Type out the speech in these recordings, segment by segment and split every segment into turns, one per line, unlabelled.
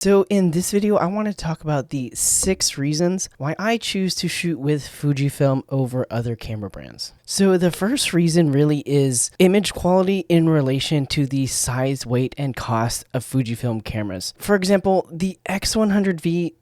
So in this video, I want to talk about the 6 reasons why I choose to shoot with Fujifilm over other camera brands. So the first reason really is image quality in relation to the size, weight, and cost of Fujifilm cameras. For example, the X100V,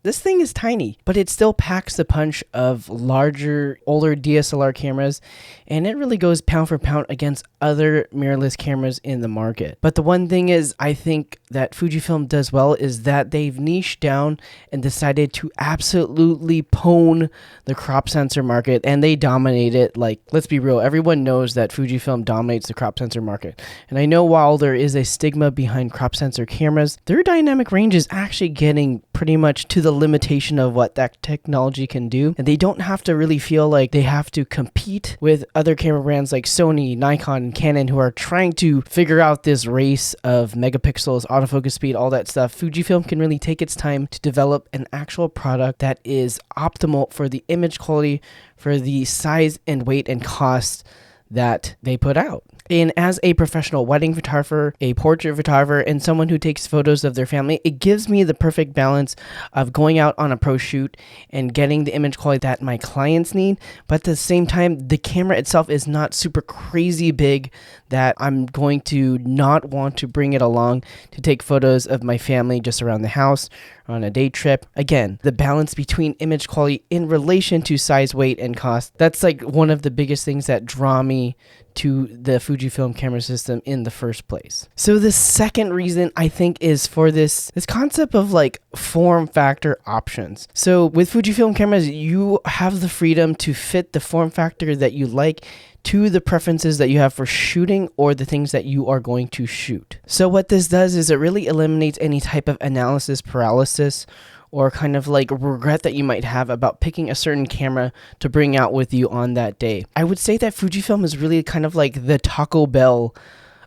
this thing is tiny, but it still packs the punch of larger, older DSLR cameras, and it really goes pound for pound against other mirrorless cameras in the market. But the one thing is, I think that Fujifilm does well is that they've niched down and decided to absolutely pwn the crop sensor market, and they dominate it. Like, let's be real, everyone knows that Fujifilm dominates the crop sensor market. And I know while there is a stigma behind crop sensor cameras, their dynamic range is actually getting pretty much to the limitation of what that technology can do, and they don't have to really feel like they have to compete with other camera brands like Sony, Nikon, and Canon, who are trying to figure out this race of megapixels, autofocus speed, all that stuff. Fujifilm can really take its time to develop an actual product that is optimal for the image quality, for the size and weight and cost that they put out. And as a professional wedding photographer, a portrait photographer, and someone who takes photos of their family, it gives me the perfect balance of going out on a pro shoot and getting the image quality that my clients need. But at the same time, the camera itself is not super crazy big that I'm going to not want to bring it along to take photos of my family just around the house or on a day trip. Again, the balance between image quality in relation to size, weight, and cost, that's like one of the biggest things that draw me to the Fujifilm camera system in the first place. So the second reason I think is for this concept of like form factor options. So with Fujifilm cameras, you have the freedom to fit the form factor that you like to the preferences that you have for shooting or the things that you are going to shoot. So what this does is it really eliminates any type of analysis paralysis or kind of like regret that you might have about picking a certain camera to bring out with you on that day. I would say that Fujifilm is really kind of like the Taco Bell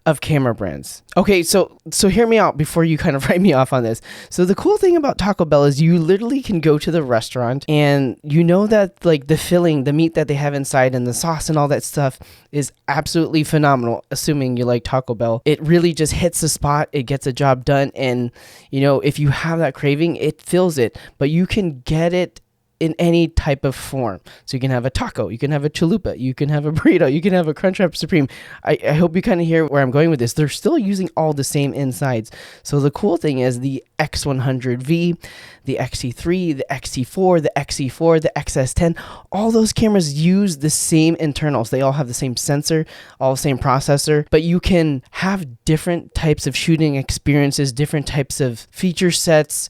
of camera brands. Okay, so hear me out before you kind of write me off on this. So the cool thing about Taco Bell is you literally can go to the restaurant and you know that like the filling, the meat that they have inside and the sauce and all that stuff is absolutely phenomenal, assuming you like Taco Bell. It really just hits the spot, it gets a job done, and you know, if you have that craving, it fills it, but you can get it in any type of form. So you can have a taco, you can have a chalupa, you can have a burrito, you can have a Crunchwrap Supreme. I hope you kind of hear where I'm going with this. They're still using all the same insides. So the cool thing is the X100V, the XT3, the XT4, the XE4, the XS10, all those cameras use the same internals. They all have the same sensor, all the same processor, but you can have different types of shooting experiences, different types of feature sets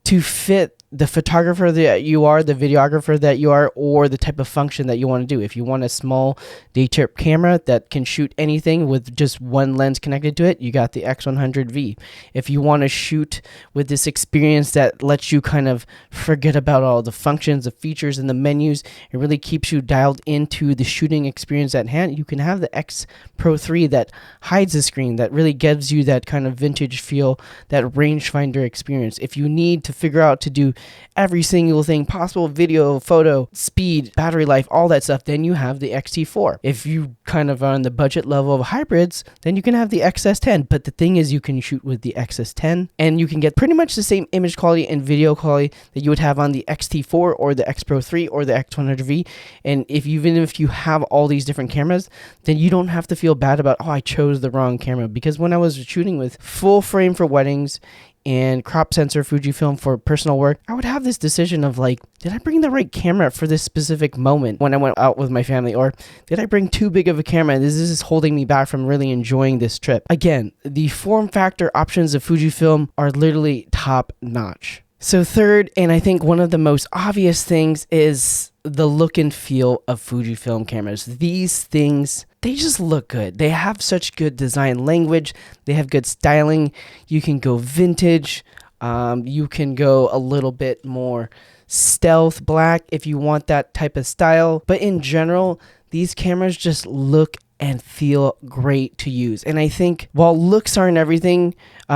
to fit the photographer that you are, the videographer that you are, or the type of function that you want to do. If you want a small day trip camera that can shoot anything with just one lens connected to it, you got the X100V. If you want to shoot with this experience that lets you kind of forget about all the functions, the features, and the menus, it really keeps you dialed into the shooting experience at hand, you can have the X Pro 3 that hides the screen, that really gives you that kind of vintage feel, that rangefinder experience. If you need to figure out to do every single thing possible, video, photo, speed, battery life, all that stuff, then you have the XT4. If you kind of are on the budget level of hybrids, then you can have the XS10. But the thing is, you can shoot with the XS10 and you can get pretty much the same image quality and video quality that you would have on the XT4 or the X Pro 3 or the X100V. And even if you have all these different cameras, then you don't have to feel bad about, oh, I chose the wrong camera. Because when I was shooting with full frame for weddings and crop sensor Fujifilm for personal work, I would have this decision of like, did I bring the right camera for this specific moment when I went out with my family, or did I bring too big of a camera and this is holding me back from really enjoying this trip? Again, the form factor options of Fujifilm are literally top notch. So third, and I think one of the most obvious things, is the look and feel of Fujifilm cameras. These things, they just look good. They have such good design language. They have good styling. You can go vintage. You can go a little bit more stealth black if you want that type of style. But in general, these cameras just look and feel great to use. And I think while looks aren't everything,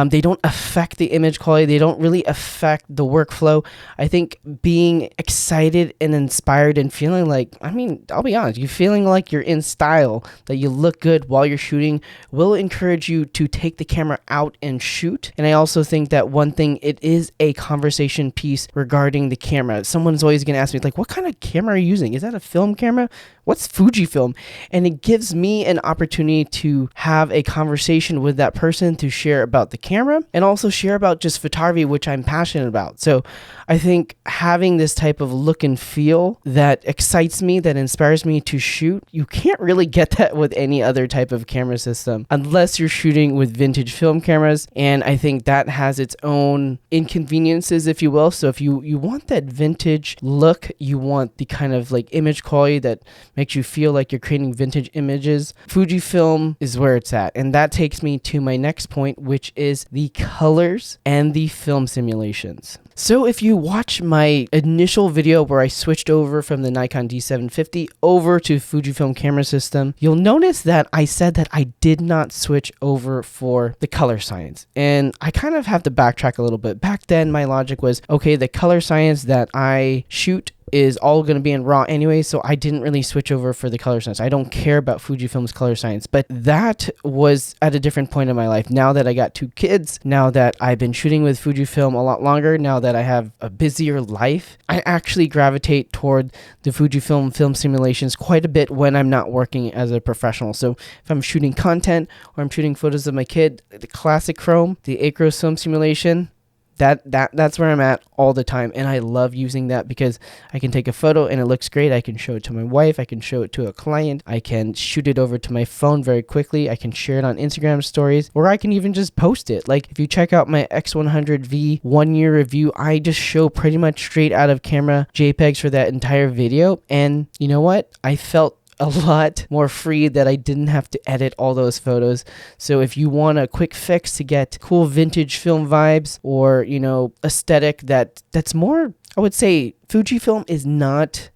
They don't affect the image quality. They don't really affect the workflow. I think being excited and inspired and feeling like, I mean, I'll be honest, you feeling like you're in style, that you look good while you're shooting, will encourage you to take the camera out and shoot. And I also think that one thing, it is a conversation piece regarding the camera. Someone's always going to ask me, like, what kind of camera are you using? Is that a film camera? What's Fujifilm? And it gives me an opportunity to have a conversation with that person, to share about the camera and also share about just photography, which I'm passionate about. So I think having this type of look and feel that excites me, that inspires me to shoot, you can't really get that with any other type of camera system unless you're shooting with vintage film cameras. And I think that has its own inconveniences, if you will. So if you want that vintage look, you want the kind of like image quality that makes you feel like you're creating vintage images, Fujifilm is where it's at. And that takes me to my next point, which is the colors and the film simulations. So if you watch my initial video where I switched over from the Nikon D750 over to Fujifilm camera system, you'll notice that I said that I did not switch over for the color science. And I kind of have to backtrack a little bit. Back then, my logic was, okay, the color science that I shoot is all going to be in RAW anyway, so I didn't really switch over for the color science. I don't care about Fujifilm's color science, but that was at a different point in my life. Now that I got 2 kids, now that I've been shooting with Fujifilm a lot longer, now that I have a busier life, I actually gravitate toward the Fujifilm film simulations quite a bit when I'm not working as a professional. So if I'm shooting content or I'm shooting photos of my kid, the classic Chrome, the Acros film simulation, that's where I'm at all the time. And I love using that because I can take a photo and it looks great. I can show it to my wife. I can show it to a client. I can shoot it over to my phone very quickly. I can share it on Instagram stories, or I can even just post it. Like if you check out my X100V 1-year review, I just show pretty much straight out of camera JPEGs for that entire video. And you know what? I felt a lot more free that I didn't have to edit all those photos. So if you want a quick fix to get cool vintage film vibes, or, you know, aesthetic that's more, I would say Fujifilm is not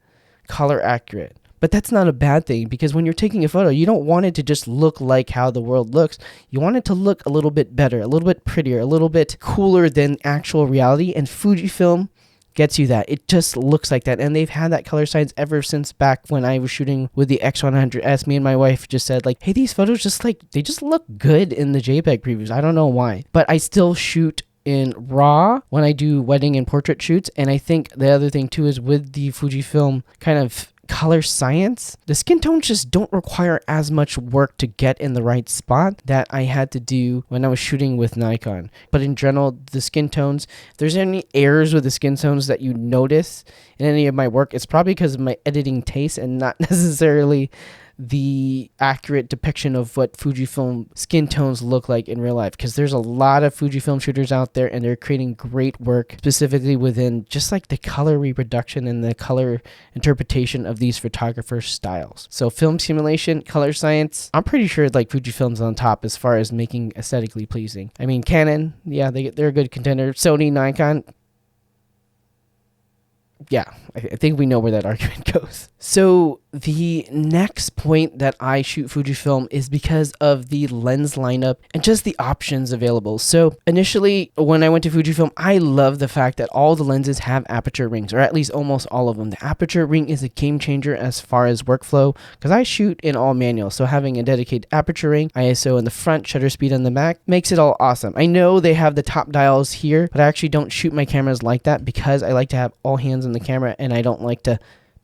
color accurate. But that's not a bad thing, because when you're taking a photo, you don't want it to just look like how the world looks. You want it to look a little bit better, a little bit prettier, a little bit cooler than actual reality. And Fujifilm gets you that. It just looks like that. And they've had that color science ever since back when I was shooting with the X100S. Me and my wife just said, like, hey, these photos they just look good in the JPEG previews. I don't know why, but I still shoot in RAW when I do wedding and portrait shoots. And I think the other thing too is with the Fujifilm kind of color science, the skin tones just don't require as much work to get in the right spot that I had to do when I was shooting with Nikon. But in general, the skin tones, if there's any errors with the skin tones that you notice in any of my work, it's probably because of my editing taste and not necessarily the accurate depiction of what Fujifilm skin tones look like in real life, because there's a lot of Fujifilm shooters out there and they're creating great work specifically within just like the color reproduction and the color interpretation of these photographers' styles. So film simulation, color science, I'm pretty sure like Fujifilm's on top as far as making aesthetically pleasing. I mean, Canon, yeah, they're a good contender. Sony, Nikon, yeah, I think we know where that argument goes. So the next point that I shoot Fujifilm is because of the lens lineup and just the options available. So initially, when I went to Fujifilm, I love the fact that all the lenses have aperture rings, or at least almost all of them. The aperture ring is a game changer as far as workflow, because I shoot in all manual. So having a dedicated aperture ring, ISO in the front, shutter speed on the back, makes it all awesome. I know they have the top dials here, but I actually don't shoot my cameras like that because I like to have all hands on the camera and I don't like to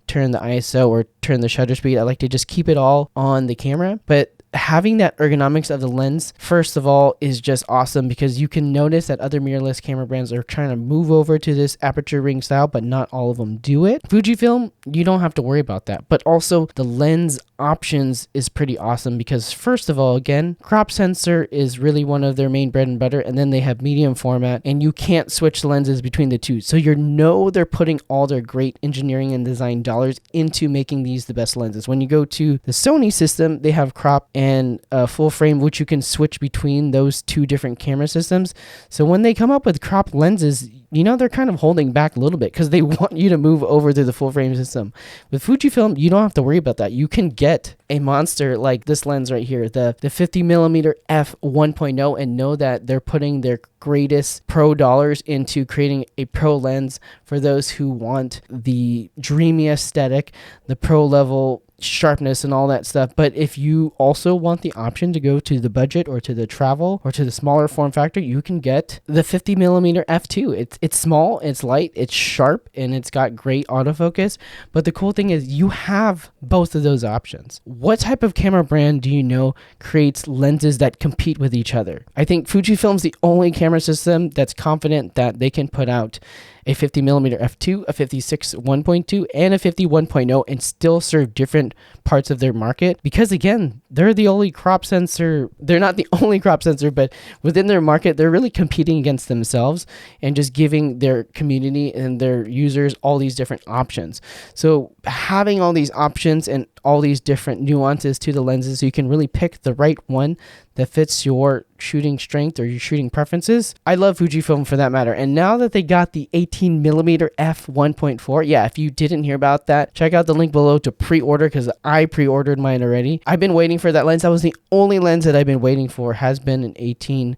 turn the ISO or turn the shutter speed. I like to just keep it all on the camera. But having that ergonomics of the lens, first of all, is just awesome, because you can notice that other mirrorless camera brands are trying to move over to this aperture ring style, but not all of them do it. Fujifilm, you don't have to worry about that. But also the lens options is pretty awesome, because first of all, again, crop sensor is really one of their main bread and butter, and then they have medium format, and you can't switch lenses between the two. So they're putting all their great engineering and design dollars into making these the best lenses. When you go to the Sony system, they have crop and full frame, which you can switch between those two different camera systems. So when they come up with cropped lenses, they're kind of holding back a little bit because they want you to move over to the full frame system. With Fujifilm, you don't have to worry about that. You can get a monster like this lens right here, the 50mm f1.0, and know that they're putting their greatest pro dollars into creating a pro lens for those who want the dreamy aesthetic, the pro level sharpness and all that stuff. But if you also want the option to go to the budget or to the travel or to the smaller form factor, you can get the 50mm f2. It's small, it's light, it's sharp, and it's got great autofocus. But the cool thing is you have both of those options. What type of camera brand do you know creates lenses that compete with each other? I think Fujifilm's the only camera system that's confident that they can put out a 50mm f2, a 56 1.2, and a 50 1.0 and still serve different parts of their market, because again, they're the only crop sensor. They're not the only crop sensor, but within their market, they're really competing against themselves and just giving their community and their users all these different options. So having all these options and all these different nuances to the lenses, so you can really pick the right one that fits your shooting strength or your shooting preferences. I love Fujifilm for that matter. And now that they got the 18mm f1.4, yeah, if you didn't hear about that, check out the link below to pre-order, because I pre-ordered mine already. I've been waiting for that lens. That was the only lens that I've been waiting for, has been an 18mm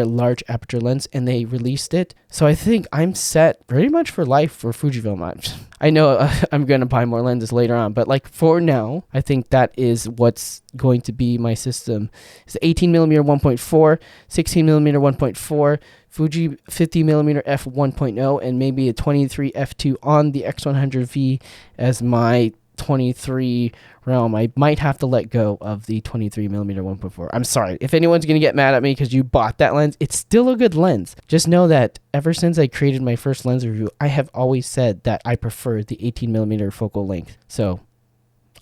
large aperture lens, and they released it. So I think I'm set pretty much for life for Fujifilm. I know I'm going to buy more lenses later on, but like for now, I think that is what's going to be my system. It's 18mm 1.4, 16mm 1.4, Fuji 50mm f1.0, and maybe a 23 f2 on the X100V as my 23 realm. I might have to let go of the 23mm 1.4. I'm sorry if anyone's going to get mad at me because you bought that lens. It's still a good lens. Just know that ever since I created my first lens review, I have always said that I prefer the 18mm focal length. So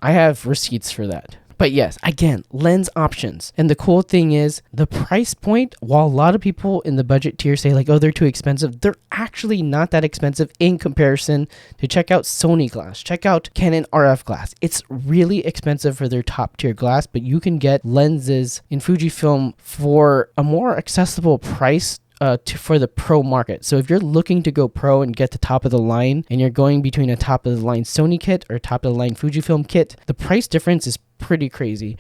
I have receipts for that. But yes, again, lens options. And the cool thing is the price point, while a lot of people in the budget tier say like, oh, they're too expensive, they're actually not that expensive in comparison to check out Sony glass, check out Canon RF glass. It's really expensive for their top tier glass, but you can get lenses in Fujifilm for a more accessible price for the pro market. So if you're looking to go pro and get the top of the line, and you're going between a top of the line Sony kit or top of the line Fujifilm kit, the price difference is pretty crazy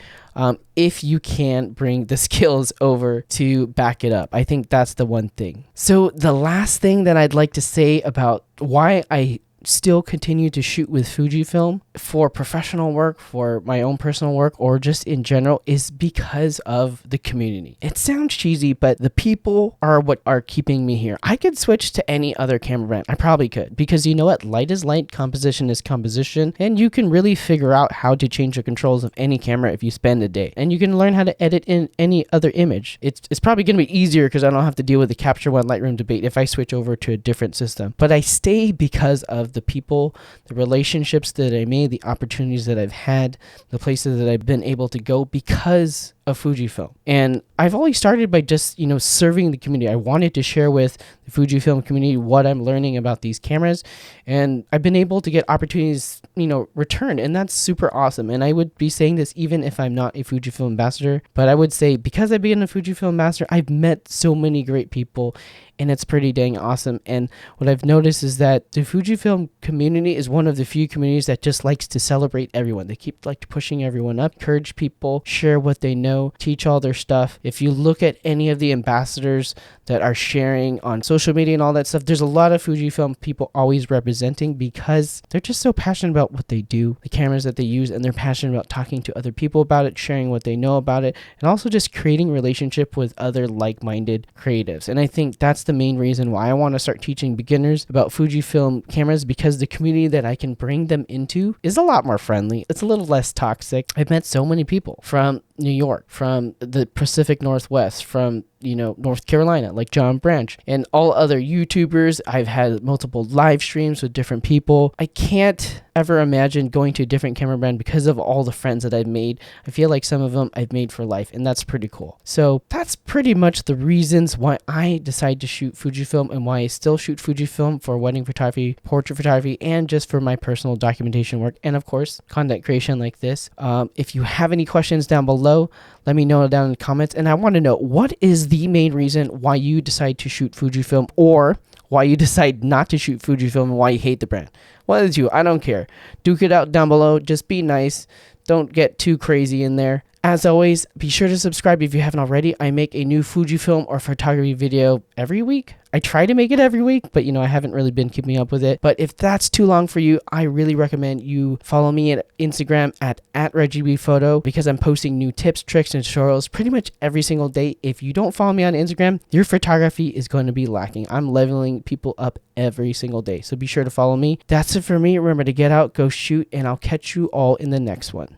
if you can bring the skills over to back it up. I think that's the one thing. So the last thing that I'd like to say about why I still continue to shoot with Fujifilm for professional work, for my own personal work, or just in general, is because of the community. It sounds cheesy, but the people are what are keeping me here. I could switch to any other camera brand. I probably could, because you know what? Light is light, composition is composition, and you can really figure out how to change the controls of any camera if you spend a day. And you can learn how to edit in any other image. It's probably going to be easier because I don't have to deal with the Capture One Lightroom debate if I switch over to a different system. But I stay because of the people, the relationships that I made, the opportunities that I've had, the places that I've been able to go because of Fujifilm. And I've always started by just, serving the community. I wanted to share with the Fujifilm community what I'm learning about these cameras, and I've been able to get opportunities, returned, and that's super awesome. And I would be saying this even if I'm not a Fujifilm ambassador, but I would say because I've been a Fujifilm ambassador, I've met so many great people, and it's pretty dang awesome. And what I've noticed is that the Fujifilm community is one of the few communities that just likes to celebrate everyone. They keep pushing everyone up, encourage people, share what they know, teach all their stuff. If you look at any of the ambassadors that are sharing on social media and all that stuff, there's a lot of Fujifilm people always representing because they're just so passionate about what they do, the cameras that they use, and they're passionate about talking to other people about it, sharing what they know about it, and also just creating relationship with other like-minded creatives. And I think that's the main reason why I want to start teaching beginners about Fujifilm cameras, because the community that I can bring them into is a lot more friendly. It's a little less toxic. I've met so many people from New York, from the Pacific Northwest, from North Carolina, like John Branch, and all other YouTubers. I've had multiple live streams with different people. I can't ever imagine going to a different camera brand because of all the friends that I've made. I feel like some of them I've made for life, and that's pretty cool. So that's pretty much the reasons why I decided to shoot Fujifilm and why I still shoot Fujifilm for wedding photography, portrait photography, and just for my personal documentation work, and of course content creation like this. If you have any questions down below, let me know down in the comments. And I want to know, what is the main reason why you decide to shoot Fujifilm, or why you decide not to shoot Fujifilm, and why you hate the brand? One of the two, I don't care. Duke it out down below. Just be nice. Don't get too crazy in there. As always, be sure to subscribe if you haven't already. I make a new Fujifilm or photography video every week. I try to make it every week, but I haven't really been keeping up with it. But if that's too long for you, I really recommend you follow me at Instagram at ReggieBPhoto, because I'm posting new tips, tricks, and tutorials pretty much every single day. If you don't follow me on Instagram, your photography is going to be lacking. I'm leveling people up every single day, so be sure to follow me. That's it for me. Remember to get out, go shoot, and I'll catch you all in the next one.